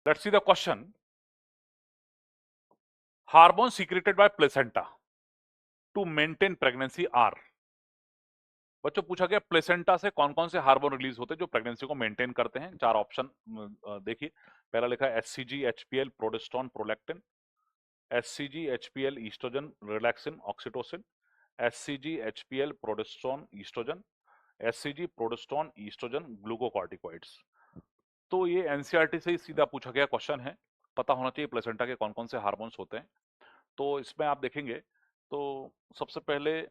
Let's see the question. Hormones secreted by placenta to maintain pregnancy are. बच्चों पूछा गया placenta से कौन कौन से हार्मोन रिलीज होते हैं जो प्रेगनेंसी को मेंटेन करते हैं। चार ऑप्शन देखिए। पहला लिखा है HCG, HPL, progesterone, prolactin. HCG, HPL, oestrogen, relaxin, oxytocin. HCG, HPL, progesterone, oestrogen. HCG, progesterone, oestrogen, glucocorticoids. तो ये एनसीईआरटी से ही सीधा पूछा गया क्वेश्चन है। पता होना चाहिए प्लेसेंटा के कौन कौन से हार्मोन्स होते हैं। तो इसमें आप देखेंगे तो सबसे पहले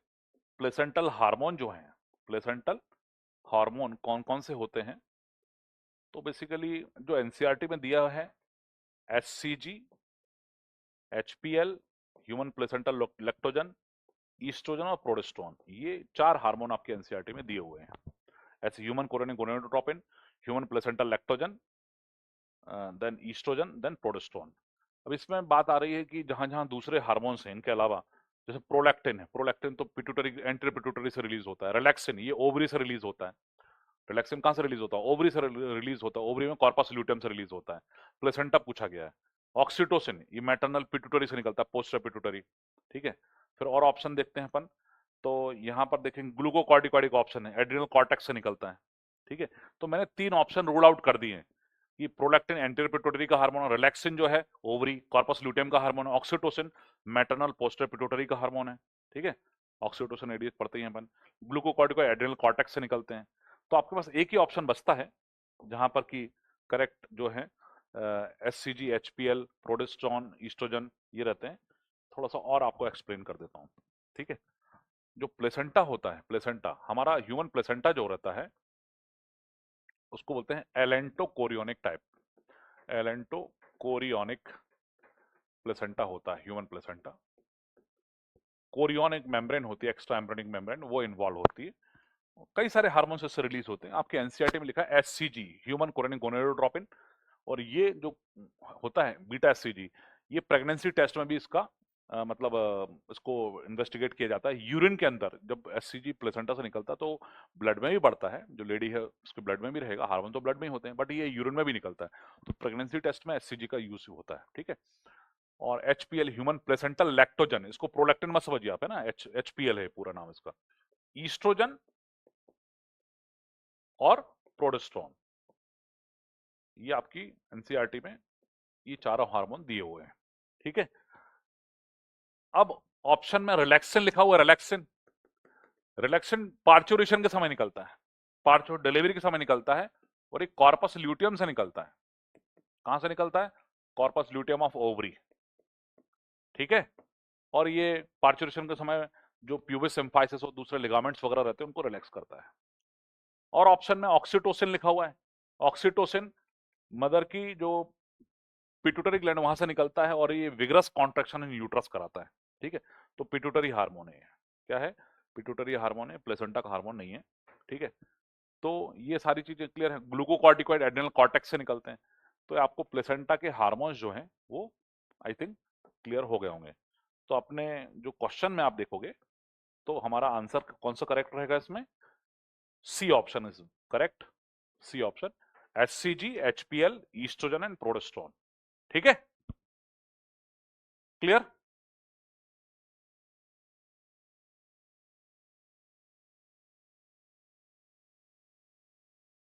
प्लेसेंटल हार्मोन जो हैं, प्लेसेंटल हार्मोन कौन कौन से होते हैं। तो बेसिकली जो एनसीईआरटी में दिया है HCG, HPL, human placental lactogen, oestrogen और प्रोजेस्टेरोन, ये चार हार्मोन आपके एनसीईआरटी में दिए हुए हैं। ऐसे human chorionic gonadotropin, human placental lactogen, then oestrogen, then progesterone. अब इसमें बात आ रही है कि जहां जहां दूसरे हार्मोन्स हैं इनके अलावा, जैसे प्रोलैक्टिन है, प्रोलैक्टिन तो पिट्यूटरी एंटी पिट्यूटरी से रिलीज होता है। रिलैक्सिन ये ओवरी से रिलीज होता है। रिलैक्सिन कहां से रिलीज होता है? ओवरी से रिलीज होता है। ओवरी में कॉर्पस ल्यूटियम से रिलीज होता है। प्लेसेंटा पूछा गया है। ऑक्सीटोसिन ये मैटरनल पिट्यूटरी से निकलता है, पोस्टर पिट्यूटरी। ठीक है, फिर और ऑप्शन देखते हैं अपन। तो यहाँ पर देखेंगे ग्लूकोकॉर्टिकॉइड ऑप्शन है, एड्रिनल कॉर्टेक्स से निकलता है। ठीक है, तो मैंने तीन ऑप्शन रूल आउट कर दिए कि प्रोलैक्टिन एंटीरियर पिट्यूटरी का हार्मोन, रिलैक्सिन जो है ओवरी कॉर्पस ल्यूटियम का hormone, oxytocin maternal poster pituitary का हार्मोन है। ठीक है, ऑक्सीटोसिन एडीएस पढ़ते ही हैं अपन। ग्लूकोकॉर्टिकॉइड एड्रिनल कॉर्टेक्स से निकलते हैं। तो आपके पास एक ही ऑप्शन बचता है जहां पर कि करेक्ट जो है एचसीजी, एचपीएल, प्रोजेस्टेरोन, ईस्ट्रोजन ये रहते हैं। थोड़ा सा और आपको एक्सप्लेन कर देता हूँ। ठीक है, जो प्लेसेंटा होता है, प्लेसेंटा हमारा ह्यूमन प्लेसेंटा जो रहता है उसको बोलते हैं एलेंटोकोरियोनिक टाइप। एलेंटोकोरियोनिक प्लेसेंटा होता है ह्यूमन प्लेसेंटा। कोरियोनिक मेम्ब्रेन होती है, एक्स्ट्रा एम्ब्रेनिक मेम्ब्रेन, वो इन्वॉल्व होती है। कई सारे हार्मोन इससे रिलीज होते हैं। आपके एनसीईआरटी में लिखा है एचसीजी, ह्यूमन कोरोनिक गोनाडोट्रोपिन। और ये जो होता है बीटा एचसीजी, ये प्रेगनेंसी टेस्ट में भी इसका मतलब इसको इन्वेस्टिगेट किया जाता है। यूरिन के अंदर जब एचसीजी प्लेसेंटा से निकलता है तो ब्लड में भी बढ़ता है। जो लेडी है उसके ब्लड में भी रहेगा, हार्मोन तो ब्लड में ही होते हैं, बट ये यूरिन में भी निकलता है। तो प्रेगनेंसी टेस्ट में एचसीजी का यूज होता है। ठीक है, और एचपीएल ह्यूमन प्लेसेंटल लैक्टोजन, इसको प्रोलैक्टिन मत समझिए आप, है ना, एचपीएल है पूरा नाम इसका। ईस्ट्रोजन और प्रोजेस्टेरोन, ये आपकी एनसीईआरटी में ये चारों हार्मोन दिए हुए हैं। ठीक है, अब ऑप्शन में रिलैक्सिन लिखा हुआ है। रिलैक्सिन, रिलैक्सिन पार्चुरेशन के समय निकलता है, पार्चो डिलीवरी के समय निकलता है, और एक कॉर्पस ल्यूटियम से निकलता है। कहां से निकलता है? Corpus luteum of ovary. ठीक है, और ये पार्चुरेशन के समय जो प्यूबिस सिम्फाइसिस और दूसरे लिगामेंट्स वगैरह रहते हैं उनको रिलैक्स करता है। और ऑप्शन में ऑक्सीटोसिन लिखा हुआ है। ऑक्सीटोसिन मदर की जो पिट्यूटरी ग्लैंड वहां से निकलता है और ये विगरस कॉन्ट्रैक्शन इन यूट्रस कराता है। ठीक है, तो पिट्यूटरी हार्मोन है। क्या है? पिट्यूटरी हार्मोन है, प्लेसेंटा का हार्मोन नहीं है। ठीक है, तो ये सारी चीजें क्लियर है। ग्लूकोकॉर्टिकॉइड एड्रिनल कॉर्टेक्स से निकलते हैं। तो आपको प्लेसेंटा के हार्मोन्स जो हैं वो आई थिंक क्लियर हो गए होंगे। तो अपने जो क्वेश्चन में आप देखोगे तो हमारा आंसर कौन सा करेक्ट रहेगा इसमें? C option is correct. C option, HCG, HPL, oestrogen and progesterone. ठीक है, क्लियर?